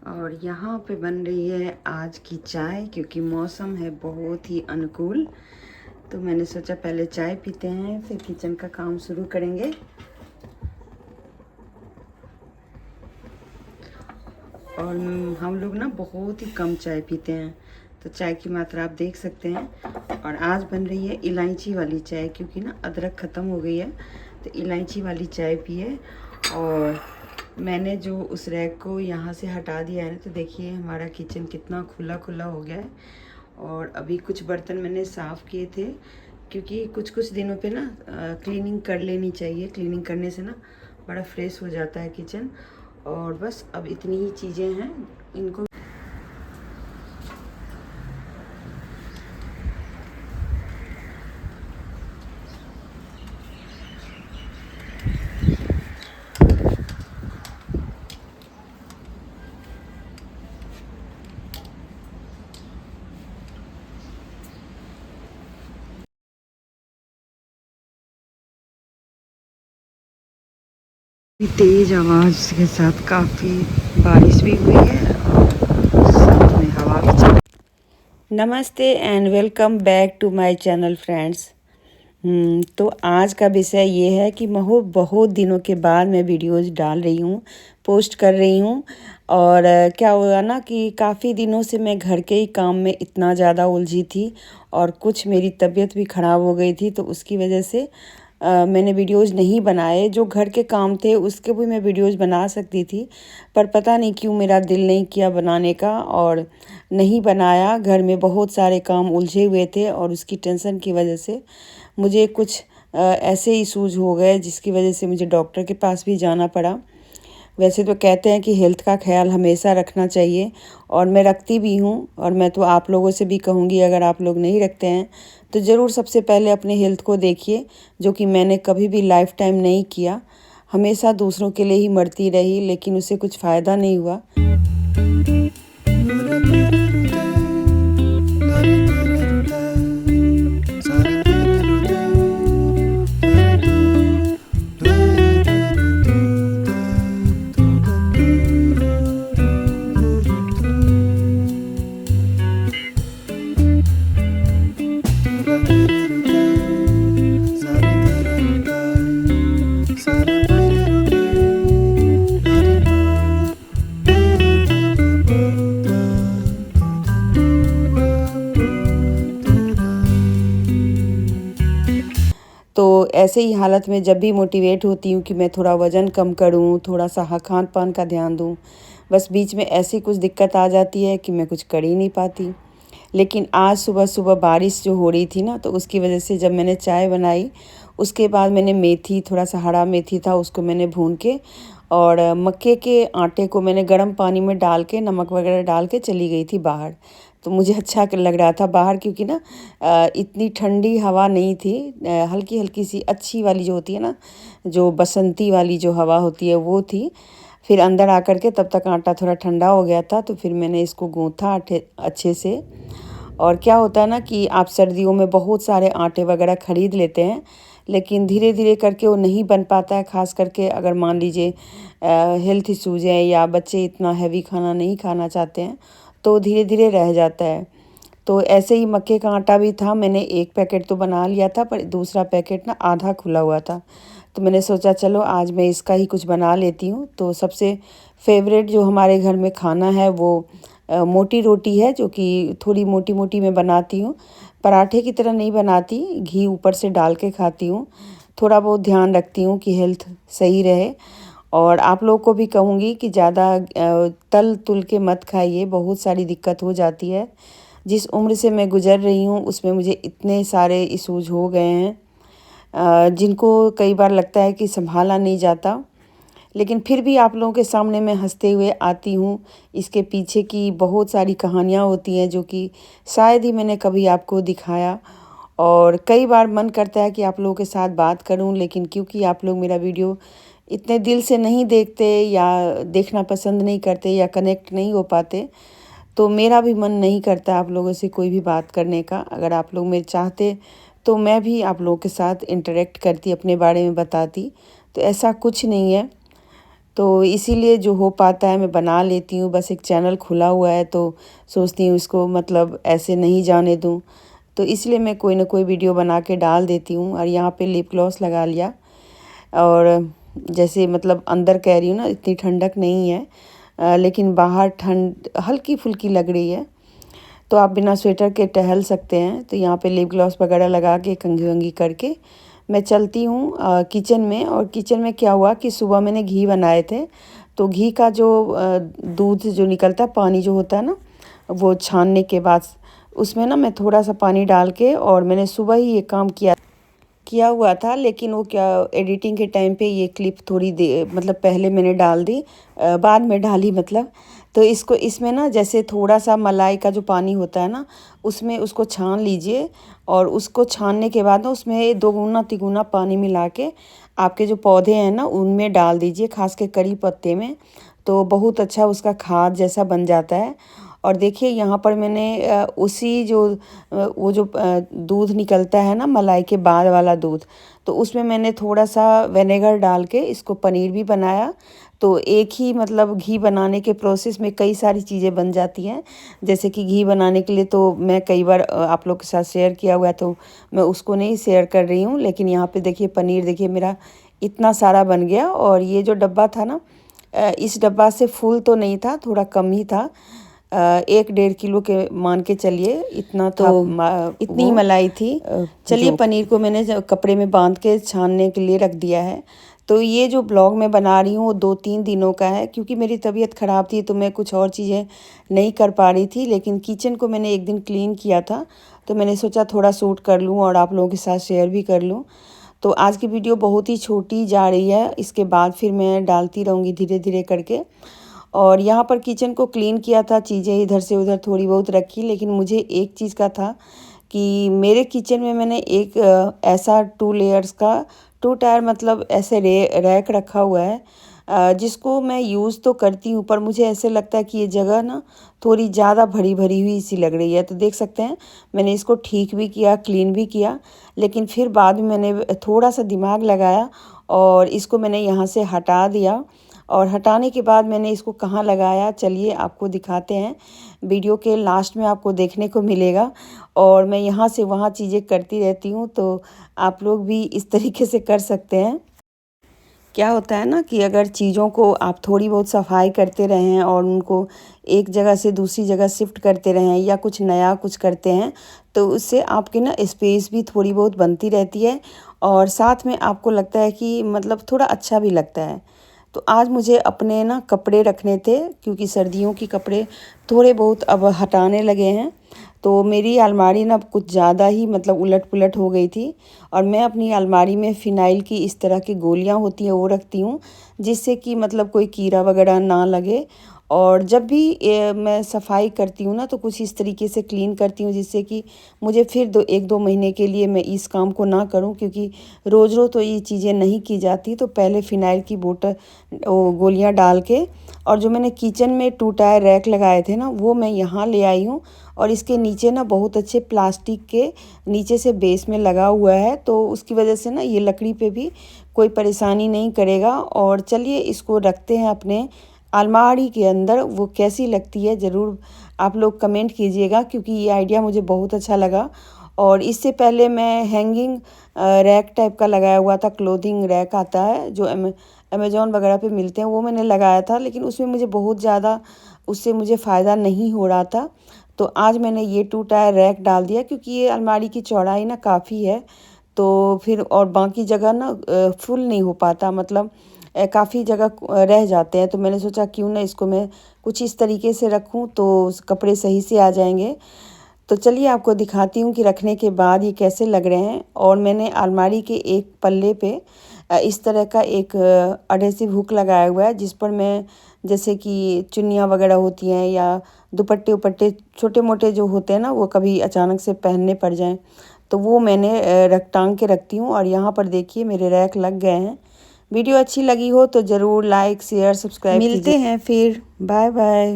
और यहाँ पे बन रही है आज की चाय, क्योंकि मौसम है बहुत ही अनुकूल। तो मैंने सोचा पहले चाय पीते हैं, फिर किचन का काम शुरू करेंगे। और हम लोग ना बहुत ही कम चाय पीते हैं, तो चाय की मात्रा आप देख सकते हैं। और आज बन रही है इलायची वाली चाय, क्योंकि ना अदरक ख़त्म हो गई है, तो इलायची वाली चाय पिए। और मैंने जो उस रैक को यहाँ से हटा दिया है ना, तो देखिए हमारा किचन कितना खुला खुला हो गया है। और अभी कुछ बर्तन मैंने साफ़ किए थे, क्योंकि कुछ कुछ दिनों पे ना क्लीनिंग कर लेनी चाहिए। क्लीनिंग करने से ना बड़ा फ्रेश हो जाता है किचन। और बस अब इतनी ही चीज़ें हैं, इनको तेज़ आवाज़ के साथ काफ़ी बारिश भी हुई है और साथ में हवा भी चल। नमस्ते and welcome back to my channel friends. तो आज का विषय ये है कि मैं बहुत दिनों के बाद मैं वीडियोस डाल रही हूँ, पोस्ट कर रही हूँ। और क्या हुआ ना कि काफ़ी दिनों से मैं घर के ही काम में इतना ज़्यादा उलझी थी, और कुछ मेरी तबीयत भी ख़राब हो गई थी, तो उसकी वजह से मैंने वीडियोज़ नहीं बनाए। जो घर के काम थे उसके भी मैं वीडियोज़ बना सकती थी, पर पता नहीं क्यों मेरा दिल नहीं किया बनाने का, और नहीं बनाया। घर में बहुत सारे काम उलझे हुए थे, और उसकी टेंशन की वजह से मुझे कुछ ऐसे इशूज़ हो गए, जिसकी वजह से मुझे डॉक्टर के पास भी जाना पड़ा। वैसे तो कहते हैं कि हेल्थ का ख्याल हमेशा रखना चाहिए, और मैं रखती भी हूँ। और मैं तो आप लोगों से भी कहूँगी, अगर आप लोग नहीं रखते हैं तो ज़रूर सबसे पहले अपने हेल्थ को देखिए, जो कि मैंने कभी भी लाइफ टाइम नहीं किया। हमेशा दूसरों के लिए ही मरती रही, लेकिन उससे कुछ फ़ायदा नहीं हुआ। तो ऐसे ही हालत में जब भी मोटिवेट होती हूँ कि मैं थोड़ा वज़न कम करूँ, थोड़ा सा खान पान का ध्यान दूँ, बस बीच में ऐसी कुछ दिक्कत आ जाती है कि मैं कुछ कर ही नहीं पाती। लेकिन आज सुबह सुबह बारिश जो हो रही थी ना, तो उसकी वजह से जब मैंने चाय बनाई, उसके बाद मैंने मेथी, थोड़ा सा हरा मेथी था, उसको मैंने भून के, और मक्के के आटे को मैंने गर्म पानी में डाल के, नमक वगैरह डाल के चली गई थी बाहर। तो मुझे अच्छा लग रहा था बाहर, क्योंकि ना इतनी ठंडी हवा नहीं थी। हल्की हल्की सी अच्छी वाली जो होती है ना, जो बसंती वाली जो हवा होती है, वो थी। फिर अंदर आकर के तब तक आटा थोड़ा ठंडा हो गया था, तो फिर मैंने इसको गूँथा अच्छे से। और क्या होता है ना कि आप सर्दियों में बहुत सारे आटे वगैरह ख़रीद लेते हैं, लेकिन धीरे धीरे करके वो नहीं बन पाता है। ख़ास करके अगर मान लीजिए हेल्थ इश्यूज़ हैं, या बच्चे इतना हैवी खाना नहीं खाना चाहते हैं, तो धीरे धीरे रह जाता है। तो ऐसे ही मक्के का आटा भी था, मैंने एक पैकेट तो बना लिया था, पर दूसरा पैकेट ना आधा खुला हुआ था। तो मैंने सोचा चलो आज मैं इसका ही कुछ बना लेती हूँ। तो सबसे फेवरेट जो हमारे घर में खाना है वो मोटी रोटी है, जो कि थोड़ी मोटी मोटी मैं बनाती हूँ। पराठे की तरह नहीं बनाती, घी ऊपर से डाल के खाती हूँ। थोड़ा बहुत ध्यान रखती हूँ कि हेल्थ सही रहे। और आप लोग को भी कहूँगी कि ज़्यादा तल तुल के मत खाइए, बहुत सारी दिक्कत हो जाती है। जिस उम्र से मैं गुज़र रही हूँ उसमें मुझे इतने सारे इश्यूज हो गए हैं, जिनको कई बार लगता है कि संभाला नहीं जाता। लेकिन फिर भी आप लोगों के सामने मैं हंसते हुए आती हूँ। इसके पीछे की बहुत सारी कहानियाँ होती हैं, जो कि शायद ही मैंने कभी आपको दिखाया। और कई बार मन करता है कि आप लोगों के साथ बात करूं, लेकिन क्योंकि आप लोग मेरा वीडियो इतने दिल से नहीं देखते, या देखना पसंद नहीं करते, या कनेक्ट नहीं हो पाते, तो मेरा भी मन नहीं करता आप लोगों से कोई भी बात करने का। अगर आप लोग मेरे चाहते तो मैं भी आप लोगों के साथ इंटरेक्ट करती, अपने बारे में बताती। तो ऐसा कुछ नहीं है। तो इसीलिए जो हो पाता है मैं बना लेती हूँ। बस एक चैनल खुला हुआ है तो सोचती हूँ इसको मतलब ऐसे नहीं जाने दूँ। तो इसलिए मैं कोई ना कोई वीडियो बना के डाल देती हूँ। और यहाँ पे लिप ग्लॉस लगा लिया, और जैसे मतलब अंदर कह रही हूँ ना, इतनी ठंडक नहीं है, लेकिन बाहर ठंड हल्की फुल्की लग रही है, तो आप बिना स्वेटर के टहल सकते हैं। तो यहाँ पे लिप ग्लॉस वगैरह लगा के कंघी वंघी करके मैं चलती हूँ किचन में। और किचन में क्या हुआ कि सुबह मैंने घी बनाए थे, तो घी का जो दूध जो निकलता है, पानी जो होता है ना, वो छानने के बाद उसमें ना मैं थोड़ा सा पानी डाल के, और मैंने सुबह ही ये काम किया हुआ था, लेकिन वो क्या, एडिटिंग के टाइम पे ये क्लिप थोड़ी दे मतलब पहले मैंने डाल दी, बाद में डाली मतलब। तो इसको इसमें ना जैसे थोड़ा सा मलाई का जो पानी होता है ना, उसमें उसको छान लीजिए, और उसको छानने के बाद ना उसमें 2 गुना 3 गुना पानी मिला के आपके जो पौधे हैं ना उनमें डाल दीजिए, खास के करी पत्ते में। तो बहुत अच्छा उसका खाद जैसा बन जाता है। और देखिए यहाँ पर मैंने उसी जो वो जो दूध निकलता है ना, मलाई के बाद वाला दूध, तो उसमें मैंने थोड़ा सा विनेगर डाल के इसको पनीर भी बनाया। तो एक ही मतलब घी बनाने के प्रोसेस में कई सारी चीज़ें बन जाती हैं। जैसे कि घी बनाने के लिए तो मैं कई बार आप लोग के साथ शेयर किया हुआ है, तो मैं उसको नहीं शेयर कर रही हूँ। लेकिन यहाँ पे देखिए पनीर देखिए मेरा इतना सारा बन गया। और ये जो डब्बा था ना, इस डब्बा से फुल तो नहीं था, थोड़ा कम ही था, 1-1.5 किलो के मान के चलिए, इतना तो इतनी मलाई थी। चलिए पनीर को मैंने कपड़े में बांध के छानने के लिए रख दिया है। तो ये जो ब्लॉग मैं बना रही हूँ वो 2-3 दिनों का है, क्योंकि मेरी तबीयत ख़राब थी तो मैं कुछ और चीज़ें नहीं कर पा रही थी। लेकिन किचन को मैंने एक दिन क्लीन किया था, तो मैंने सोचा थोड़ा शूट कर लूँ और आप लोगों के साथ शेयर भी कर लूँ। तो आज की वीडियो बहुत ही छोटी जा रही है, इसके बाद फिर मैं डालती रहूँगी धीरे धीरे करके। और यहाँ पर किचन को क्लीन किया था, चीज़ें इधर से उधर थोड़ी बहुत रखी, लेकिन मुझे एक चीज़ का था कि मेरे किचन में मैंने एक ऐसा 2 लेयर्स का 2 टायर मतलब ऐसे रैक रखा हुआ है, जिसको मैं यूज़ तो करती हूँ, पर मुझे ऐसे लगता है कि ये जगह ना थोड़ी ज़्यादा भरी भरी हुई सी लग रही है। तो देख सकते हैं मैंने इसको ठीक भी किया, क्लीन भी किया, लेकिन फिर बाद में मैंने थोड़ा सा दिमाग लगाया और इसको मैंने यहाँ से हटा दिया। और हटाने के बाद मैंने इसको कहाँ लगाया, चलिए आपको दिखाते हैं। वीडियो के लास्ट में आपको देखने को मिलेगा। और मैं यहाँ से वहाँ चीज़ें करती रहती हूँ, तो आप लोग भी इस तरीके से कर सकते हैं। क्या होता है ना कि अगर चीज़ों को आप थोड़ी बहुत सफाई करते रहें और उनको एक जगह से दूसरी जगह शिफ्ट करते रहें, या कुछ नया कुछ करते हैं, तो उससे आपकी ना स्पेस भी थोड़ी बहुत बनती रहती है, और साथ में आपको लगता है कि मतलब थोड़ा अच्छा भी लगता है। तो आज मुझे अपने ना कपड़े रखने थे, क्योंकि सर्दियों के कपड़े थोड़े बहुत अब हटाने लगे हैं। तो मेरी अलमारी ना कुछ ज़्यादा ही मतलब उलट पुलट हो गई थी, और मैं अपनी अलमारी में फ़िनाइल की इस तरह की गोलियां होती हैं वो रखती हूँ, जिससे कि मतलब कोई कीड़ा वगैरह ना लगे। और जब भी मैं सफाई करती हूँ ना, तो कुछ इस तरीके से क्लीन करती हूँ जिससे कि मुझे फिर 1-2 महीने के लिए मैं इस काम को ना करूँ, क्योंकि रोज़ रोज़ तो ये चीज़ें नहीं की जाती। तो पहले फ़िनाइल की बोतल वो गोलियाँ डाल के, और जो मैंने किचन में 2 टायर रैक लगाए थे ना, वो मैं यहाँ ले आई हूँ। और इसके नीचे ना बहुत अच्छे प्लास्टिक के नीचे से बेस में लगा हुआ है, तो उसकी वजह से ना ये लकड़ी पे भी कोई परेशानी नहीं करेगा। और चलिए इसको रखते हैं अपने अलमारी के अंदर। वो कैसी लगती है ज़रूर आप लोग कमेंट कीजिएगा, क्योंकि ये आइडिया मुझे बहुत अच्छा लगा। और इससे पहले मैं हैंगिंग रैक टाइप का लगाया हुआ था, क्लोथिंग रैक आता है जो अमेज़ॉन वगैरह पे मिलते हैं, वो मैंने लगाया था, लेकिन उसमें मुझे बहुत ज़्यादा उससे मुझे फ़ायदा नहीं हो रहा था। तो आज मैंने ये 2 टायर रैक डाल दिया, क्योंकि ये अलमारी की चौड़ाई ना काफ़ी है, तो फिर और बाकी जगह ना फुल नहीं हो पाता, मतलब काफ़ी जगह रह जाते हैं। तो मैंने सोचा क्यों ना इसको मैं कुछ इस तरीके से रखूं, तो कपड़े सही से आ जाएंगे। तो चलिए आपको दिखाती हूँ कि रखने के बाद ये कैसे लग रहे हैं। और मैंने अलमारी के एक पल्ले पे इस तरह का एक एडहेसिव हुक लगाया हुआ है, जिस पर मैं जैसे कि चुन्नियाँ वगैरह होती हैं या दुपट्टे उपट्टे छोटे मोटे जो होते हैं ना, वो कभी अचानक से पहनने पड़ जाएं, तो वो मैंने टांग के रखती हूँ। और यहाँ पर देखिए मेरे रैक लग गए हैं। वीडियो अच्छी लगी हो तो ज़रूर लाइक शेयर सब्सक्राइब कीजिए। मिलते हैं फिर, बाय बाय।